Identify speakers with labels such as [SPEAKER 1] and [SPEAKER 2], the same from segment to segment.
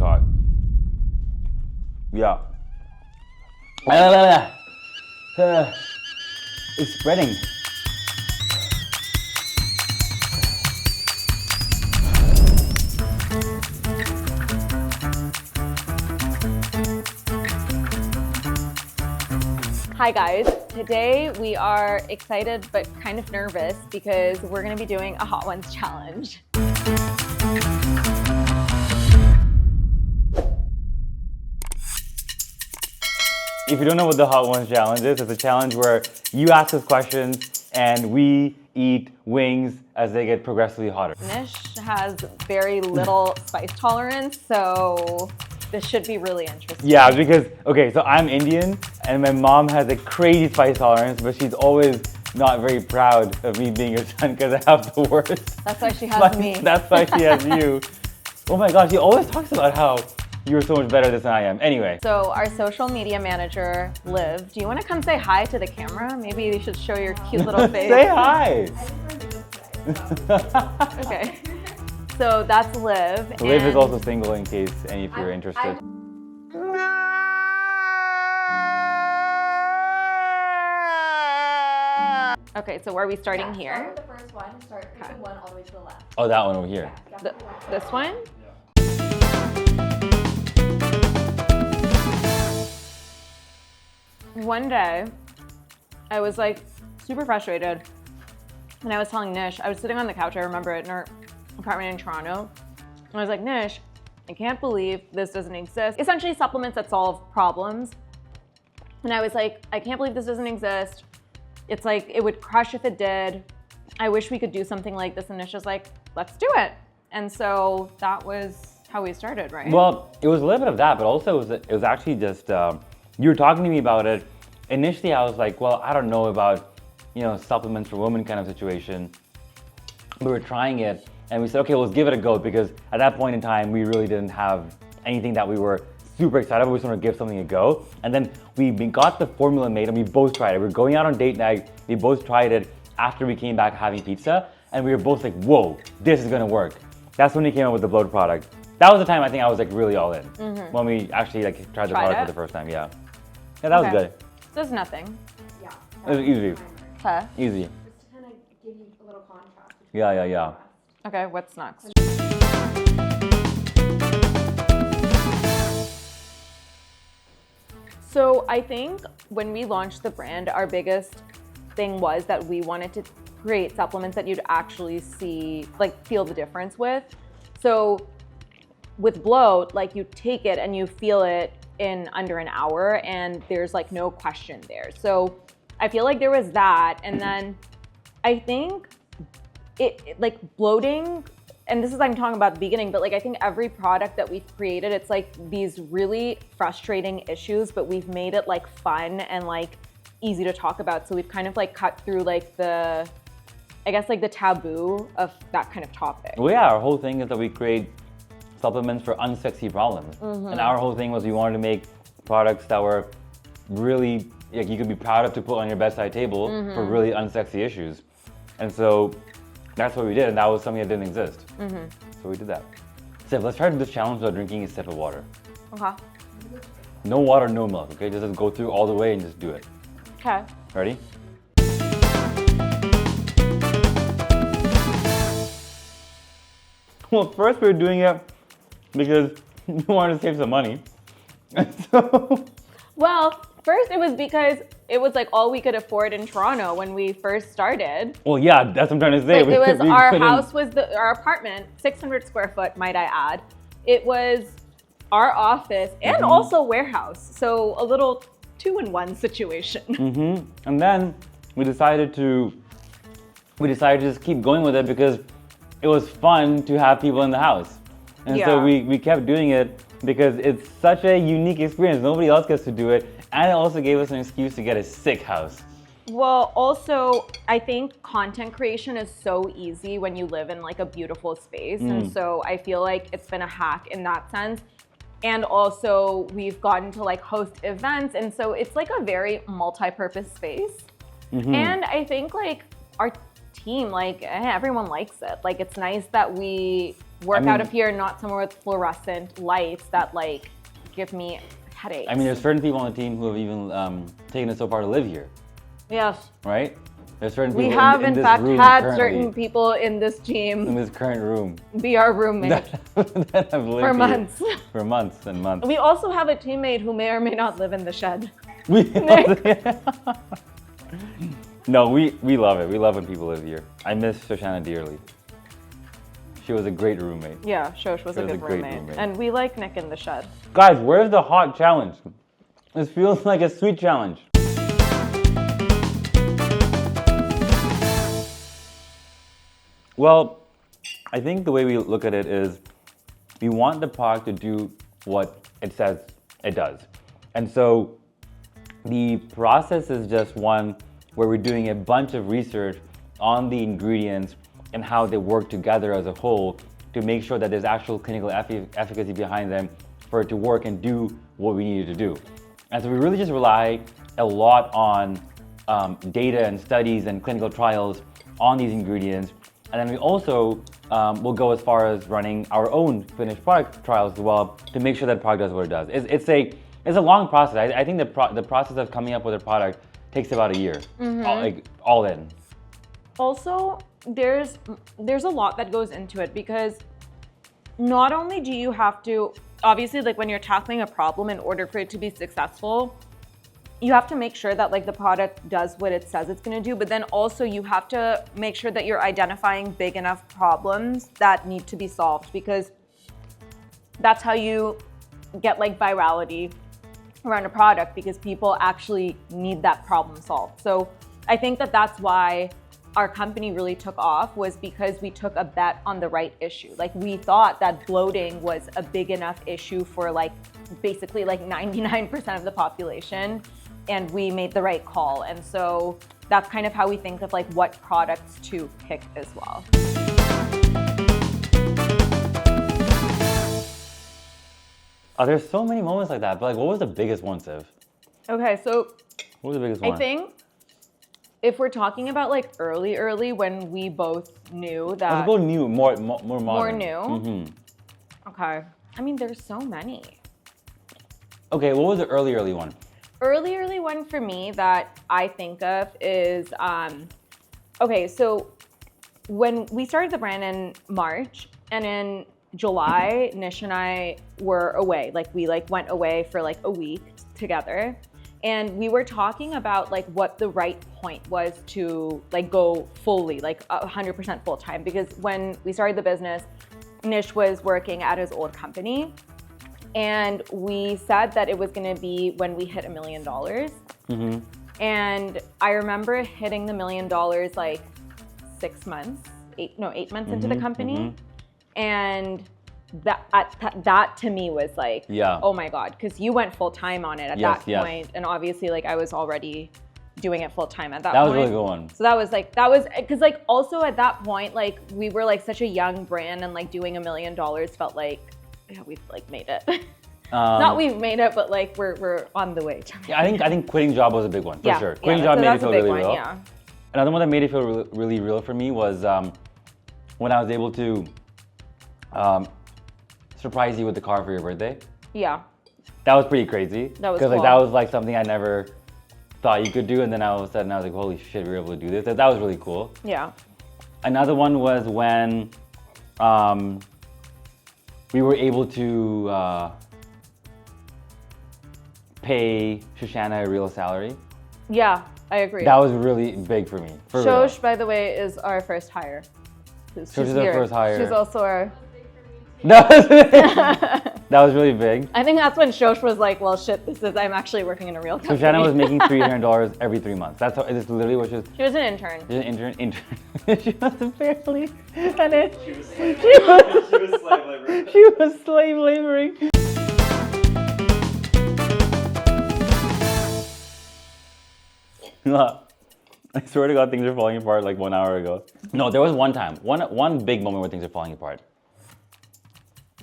[SPEAKER 1] hot. Yeah. It's spreading.
[SPEAKER 2] Hi guys, today we are excited but kind of nervous because we're going to be doing a Hot Ones challenge.
[SPEAKER 1] If you don't know what the Hot Ones challenge is, it's a challenge where you ask us questions and we eat wings as they get progressively hotter.
[SPEAKER 2] Nish has very little spice tolerance, so this should be really interesting.
[SPEAKER 1] Yeah, because, okay, so I'm Indian and my mom has a crazy spice tolerance, but she's always not very proud of me being her son because I have the worst.
[SPEAKER 2] That's why she has me.
[SPEAKER 1] That's why she has you. Oh my gosh, she always talks about how you're so much better than I am. Anyway.
[SPEAKER 2] So our social media manager, Liv, do you want to come say hi to the camera? Maybe you should show your cute little face.
[SPEAKER 1] Say hi.
[SPEAKER 2] Okay. So that's Liv.
[SPEAKER 1] Liv is also single in case any of you are interested.
[SPEAKER 2] Okay, so are we starting here?
[SPEAKER 3] Start with the first one. Start with the one all the way to the left.
[SPEAKER 1] Oh, that one over here.
[SPEAKER 2] This one? One day, I was like super frustrated, and I was telling Nish, I was sitting on the couch, I remember it, in our apartment in Toronto, and I was like, Nish, I can't believe this doesn't exist. Essentially supplements that solve problems. And I was like, I can't believe this doesn't exist. It's like, it would crush if it did. I wish we could do something like this. And Nish was like, let's do it. And so that was how we started, right?
[SPEAKER 1] Well, it was a little bit of that, but also it was actually just, you were talking to me about it. Initially, I was like, well, I don't know about, supplements for women kind of situation. We were trying it and we said, okay, let's give it a go, because at that point in time, we really didn't have anything that we were super excited about. We just wanted to give something a go. And then we got the formula made and we both tried it. We were going out on date night. We both tried it after we came back having pizza. And we were both like, whoa, this is gonna work. That's when we came up with the bloat product. That was the time I think I was like really all in. When we actually tried the product for the first time, yeah. Yeah, that was good.
[SPEAKER 2] There's nothing.
[SPEAKER 3] Yeah.
[SPEAKER 1] It was easy.
[SPEAKER 2] Okay.
[SPEAKER 1] Easy.
[SPEAKER 3] Just to kind of give you a little contrast.
[SPEAKER 1] Yeah.
[SPEAKER 2] Okay, what's next? So I think when we launched the brand, our biggest thing was that we wanted to create supplements that you'd actually see, like feel the difference with. So with bloat, like you take it and you feel it in under an hour and there's like no question there. So I feel like there was that. And then I think it like bloating, and this is, I'm talking about the beginning, but like I think every product that we've created, it's like these really frustrating issues, but we've made it like fun and like easy to talk about. So we've kind of like cut through like the, I guess like the taboo of that kind of topic.
[SPEAKER 1] Well, yeah, our whole thing is that we create supplements for unsexy problems. And our whole thing was we wanted to make products that were really, like you could be proud of to put on your bedside table for really unsexy issues. And so that's what we did, and that was something that didn't exist. So we did that. Steph, let's try to do this challenge without drinking a sip of water.
[SPEAKER 2] Okay.
[SPEAKER 1] No water, no milk, okay? Just go through all the way and just do it.
[SPEAKER 2] Okay.
[SPEAKER 1] Ready? Well, first we were doing it because we wanted to save some money. And so...
[SPEAKER 2] Well, first it was because it was like all we could afford in Toronto when we first started.
[SPEAKER 1] Well, yeah, that's what I'm trying to say.
[SPEAKER 2] Like it was our house was our apartment, 600 square foot, might I add. It was our office and also warehouse. So a little 2-in-1 situation.
[SPEAKER 1] And then we decided to just keep going with it because it was fun to have people in the house. And so we kept doing it because it's such a unique experience. Nobody else gets to do it. And it also gave us an excuse to get a sick house.
[SPEAKER 2] Well, also, I think content creation is so easy when you live in like a beautiful space. And so I feel like it's been a hack in that sense. And also we've gotten to like host events. And so it's like a very multi-purpose space. And I think like our team, like everyone likes it. Like it's nice that we work out of here, not somewhere with fluorescent lights that like give me headaches.
[SPEAKER 1] I mean, there's certain people on the team who have even taken it so far to live here,
[SPEAKER 2] Yes.
[SPEAKER 1] right? There's certain people
[SPEAKER 2] We have,
[SPEAKER 1] in
[SPEAKER 2] in
[SPEAKER 1] this
[SPEAKER 2] fact,
[SPEAKER 1] room
[SPEAKER 2] had
[SPEAKER 1] currently,
[SPEAKER 2] certain people in this
[SPEAKER 1] in
[SPEAKER 2] team
[SPEAKER 1] this current room
[SPEAKER 2] be our roommate
[SPEAKER 1] that have lived
[SPEAKER 2] for
[SPEAKER 1] here
[SPEAKER 2] months.
[SPEAKER 1] for months and months.
[SPEAKER 2] We also have a teammate who may or may not live in the shed.
[SPEAKER 1] No, we love it. We love when people live here. I miss Shoshana dearly. She was a great roommate.
[SPEAKER 2] Yeah, Shosh was a good
[SPEAKER 1] great
[SPEAKER 2] roommate. And we like Nick in the shed.
[SPEAKER 1] Guys, where's the hot challenge? This feels like a sweet challenge. Well, I think the way we look at it is we want the product to do what it says it does. And so the process is just one where we're doing a bunch of research on the ingredients and how they work together as a whole to make sure that there's actual clinical efficacy behind them for it to work and do what we need it to do. And so we really just rely a lot on data and studies and clinical trials on these ingredients. And then we also will go as far as running our own finished product trials as well to make sure that product does what it does. It's a long process. I think the process of coming up with a product takes about a year, all in.
[SPEAKER 2] Also, there's a lot that goes into it because not only do you have to, obviously, like when you're tackling a problem, in order for it to be successful, you have to make sure that like the product does what it says it's going to do, but then also you have to make sure that you're identifying big enough problems that need to be solved, because that's how you get like virality around a product, because people actually need that problem solved. So I think that that's why our company really took off, was because we took a bet on the right issue. Like we thought that bloating was a big enough issue for like basically like 99% of the population, and we made the right call. And so that's kind of how we think of like what products to pick as well.
[SPEAKER 1] There's so many moments like that, but like what was the biggest one, Siv?
[SPEAKER 2] Okay, so
[SPEAKER 1] What was the biggest one?
[SPEAKER 2] I think if we're talking about like early when we both knew that.
[SPEAKER 1] Let's go new, more modern.
[SPEAKER 2] More new?
[SPEAKER 1] Mm-hmm.
[SPEAKER 2] Okay. I mean, there's so many.
[SPEAKER 1] Okay, what was the early one?
[SPEAKER 2] Early one for me that I think of is, okay, so when we started the brand in March, and in July, Nish and I were away. Like we like went away for like a week together. And we were talking about like what the right point was to like go fully, like 100% full time. Because when we started the business, Nish was working at his old company. And we said that it was gonna be when we hit $1 million.
[SPEAKER 1] Mm-hmm.
[SPEAKER 2] And I remember hitting the $1 million like 8 months into the company.
[SPEAKER 1] Mm-hmm.
[SPEAKER 2] And that to me was like,
[SPEAKER 1] yeah.
[SPEAKER 2] Oh my God, because you went full time on it at that point. And obviously like I was already doing it full time at that point.
[SPEAKER 1] That was a really good one.
[SPEAKER 2] So that was, because like also at that point, like we were like such a young brand, and like doing $1 million felt like, yeah, we've like made it. Not we've made it, but like we're on the way to
[SPEAKER 1] Yeah, I think quitting job was a big one, for sure. Quitting job made it feel
[SPEAKER 2] a big
[SPEAKER 1] really
[SPEAKER 2] one,
[SPEAKER 1] real.
[SPEAKER 2] yeah.
[SPEAKER 1] Another one that made it feel really real for me was when I was able to surprise you with the car for your birthday.
[SPEAKER 2] Yeah.
[SPEAKER 1] That was pretty crazy.
[SPEAKER 2] That was
[SPEAKER 1] Because
[SPEAKER 2] cool.
[SPEAKER 1] like that was like something I never thought you could do, and then all of a sudden I was like, holy shit, we were able to do this. That was really cool.
[SPEAKER 2] Yeah.
[SPEAKER 1] Another one was when we were able to pay Shoshana a real salary.
[SPEAKER 2] Yeah, I agree.
[SPEAKER 1] That was really big for me. For real.
[SPEAKER 2] Shosh, by the way, is our first hire.
[SPEAKER 1] Shosh is our first hire.
[SPEAKER 2] She's also our...
[SPEAKER 1] That was really big.
[SPEAKER 2] I think that's when Shosh was like, well, shit, I'm actually working in a real company.
[SPEAKER 1] Shoshana was making $300 every 3 months. That's how, it's literally what she was.
[SPEAKER 2] She was an intern.
[SPEAKER 1] She was an intern. She was apparently an intern.
[SPEAKER 4] She was slave laboring.
[SPEAKER 1] She was slave laboring. I swear to God, things are falling apart like 1 hour ago. No, there was one time, one big moment where things are falling apart.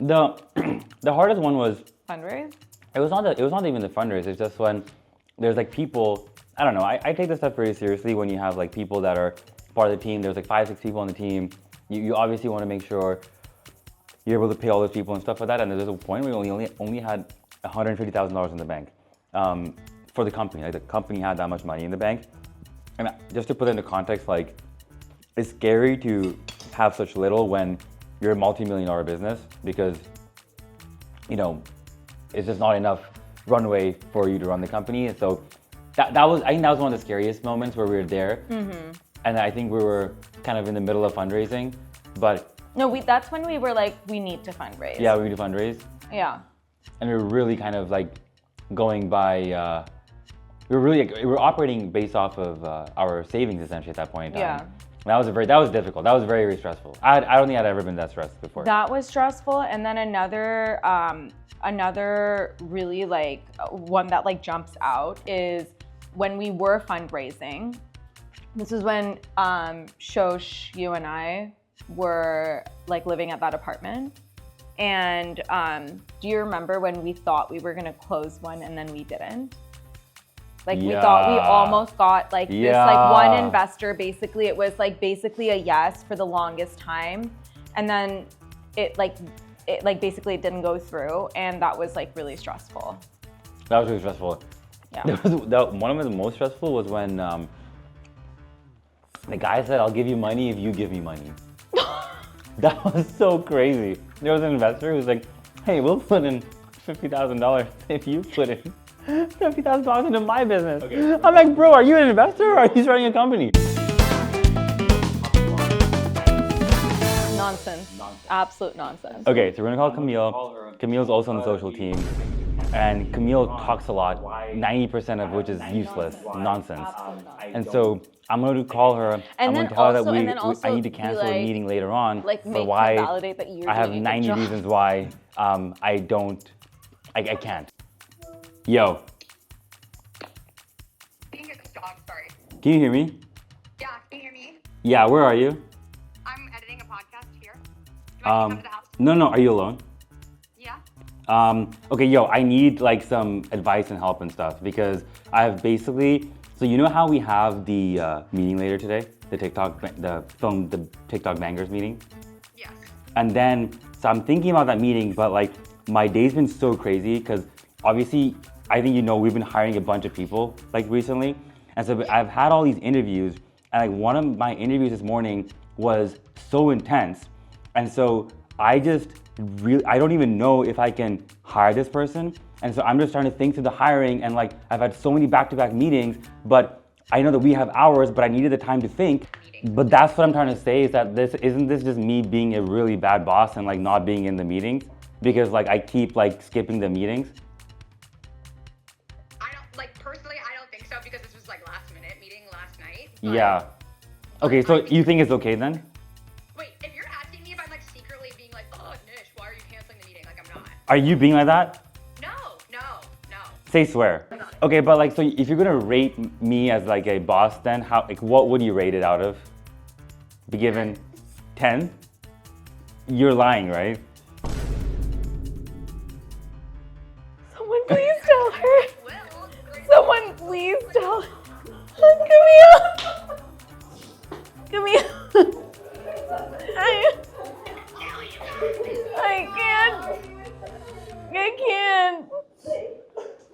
[SPEAKER 1] The hardest one was
[SPEAKER 2] Fundraise?
[SPEAKER 1] it was not even the fundraise. It's just when there's like people. I don't know. I take this stuff very seriously when you have like people that are part of the team. There's like 5-6 people on the team. You obviously want to make sure you're able to pay all those people and stuff like that. And there's a point where we only had $150,000 in the bank for the company. Like the company had that much money in the bank. And just to put it into context, like it's scary to have such little when you're a multi-million-dollar business because, you know, it's just not enough runway for you to run the company. And so I think that was one of the scariest moments where we were there. And I think we were kind of in the middle of fundraising, but
[SPEAKER 2] No, that's when we were like, we need to fundraise.
[SPEAKER 1] yeah, we need to fundraise.
[SPEAKER 2] Yeah.
[SPEAKER 1] And we were really kind of like going by, we were operating based off of our savings essentially at that point in time.
[SPEAKER 2] Yeah.
[SPEAKER 1] That was difficult. That was very, very stressful. I don't think I'd ever been that stressed before.
[SPEAKER 2] That was stressful. And then another really like one that like jumps out is when we were fundraising. This is when Shosh, you and I were like living at that apartment. And do you remember when we thought we were gonna close one and then we didn't? Like we thought we almost got like this like one investor, basically it was like basically a yes for the longest time. And then it basically didn't go through, and that was like really stressful.
[SPEAKER 1] That was really stressful.
[SPEAKER 2] Yeah.
[SPEAKER 1] One of the most stressful was when the guy said, "I'll give you money if you give me money." That was so crazy. There was an investor who was like, "Hey, we'll put in $50,000 if you put in $50,000 into my business." Okay. I'm like, "Bro, are you an investor or are you running a company?"
[SPEAKER 2] Nonsense. Absolute nonsense.
[SPEAKER 1] Okay, so we're gonna call Camille. Camille's also on the social team. And Camille talks a lot, 90% of which is useless, nonsense. And so I'm going to call her. I'm going to tell her that I need to cancel a meeting later on for why I have 90 reasons why I can't. Yo.
[SPEAKER 5] Sorry.
[SPEAKER 1] Can you hear me?
[SPEAKER 5] Yeah, can you hear me?
[SPEAKER 1] Yeah, where are you?
[SPEAKER 5] I'm editing a podcast here. Do I need to come to the house?
[SPEAKER 1] No, are you alone?
[SPEAKER 5] Yeah.
[SPEAKER 1] Okay, yo, I need like some advice and help and stuff because I have basically, so you know how we have the meeting later today, the TikTok Bangers meeting?
[SPEAKER 5] Yes.
[SPEAKER 1] And then, so I'm thinking about that meeting, but like my day's been so crazy because obviously, I think you know we've been hiring a bunch of people like recently. And so I've had all these interviews and like one of my interviews this morning was so intense. And so I don't even know if I can hire this person. And so I'm just trying to think through the hiring and like I've had so many back-to-back meetings, but I know that we have hours, but I needed the time to think. But that's what I'm trying to say is that isn't this just me being a really bad boss and like not being in the meetings? Because like I keep like skipping the meetings.
[SPEAKER 5] Personally, I don't think so because this was like last minute meeting last night.
[SPEAKER 1] Yeah. Okay, so you think it's okay then?
[SPEAKER 5] Wait, if you're asking me if I'm like secretly being like, oh Nish, why are you canceling the meeting? Like I'm not.
[SPEAKER 1] Are you being like that?
[SPEAKER 5] No.
[SPEAKER 1] Say swear. Okay, but like, so if you're gonna rate me as like a boss, then what would you rate it out of? Be given 10? You're lying, right?
[SPEAKER 2] Someone please tell her.
[SPEAKER 5] Will.
[SPEAKER 2] Someone please tell her. Camille. I can't.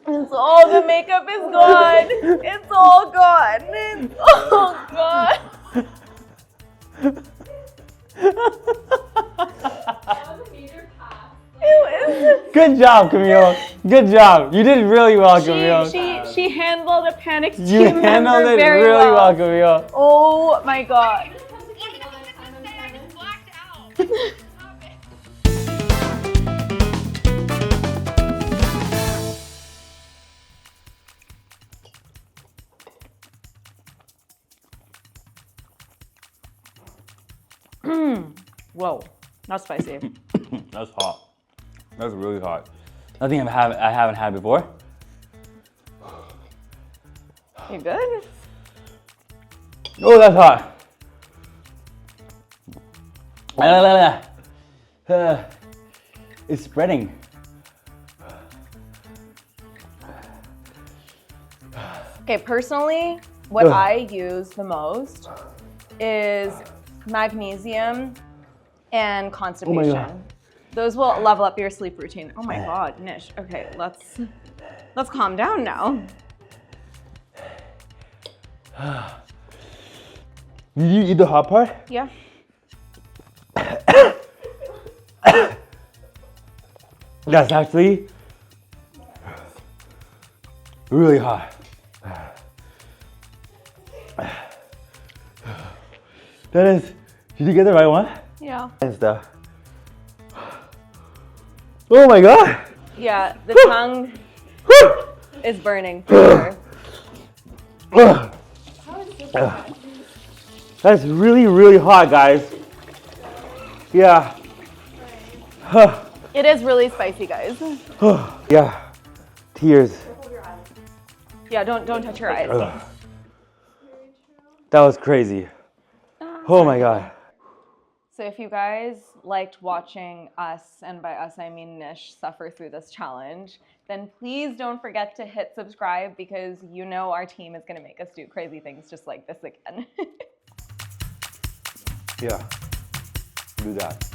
[SPEAKER 2] It's all, the makeup is gone. It's all gone. It's all gone.
[SPEAKER 1] Good job, Camille. Good job. You did really well, Camille.
[SPEAKER 2] She handled a panicked
[SPEAKER 1] You
[SPEAKER 2] team
[SPEAKER 1] handled
[SPEAKER 2] member
[SPEAKER 1] it
[SPEAKER 2] very
[SPEAKER 1] really well, Camille.
[SPEAKER 2] Oh my god.
[SPEAKER 5] I just blacked out.
[SPEAKER 2] Whoa, that's spicy.
[SPEAKER 1] That's hot. That's really hot. Nothing I haven't had before.
[SPEAKER 2] You good?
[SPEAKER 1] Oh, that's hot. It's spreading.
[SPEAKER 2] Okay, personally, what I use the most is magnesium and constipation. Those will level up your sleep routine. Oh my God, Nish. Okay, let's calm down now.
[SPEAKER 1] Did you eat the hot part?
[SPEAKER 2] Yeah.
[SPEAKER 1] That's actually really hot. That is, did you get the right one?
[SPEAKER 2] Yeah.
[SPEAKER 1] And stuff. Oh my God.
[SPEAKER 2] Yeah, the tongue is burning for sure.
[SPEAKER 1] That's really, really hot, guys. Yeah.
[SPEAKER 2] It is really spicy, guys.
[SPEAKER 1] Yeah. Tears.
[SPEAKER 2] Yeah, don't touch your eyes.
[SPEAKER 1] That was crazy. Oh my God.
[SPEAKER 2] So if you guys liked watching us, and by us I mean Nish, suffer through this challenge, then please don't forget to hit subscribe, because you know our team is going to make us do crazy things just like this again.
[SPEAKER 1] Yeah. Do that.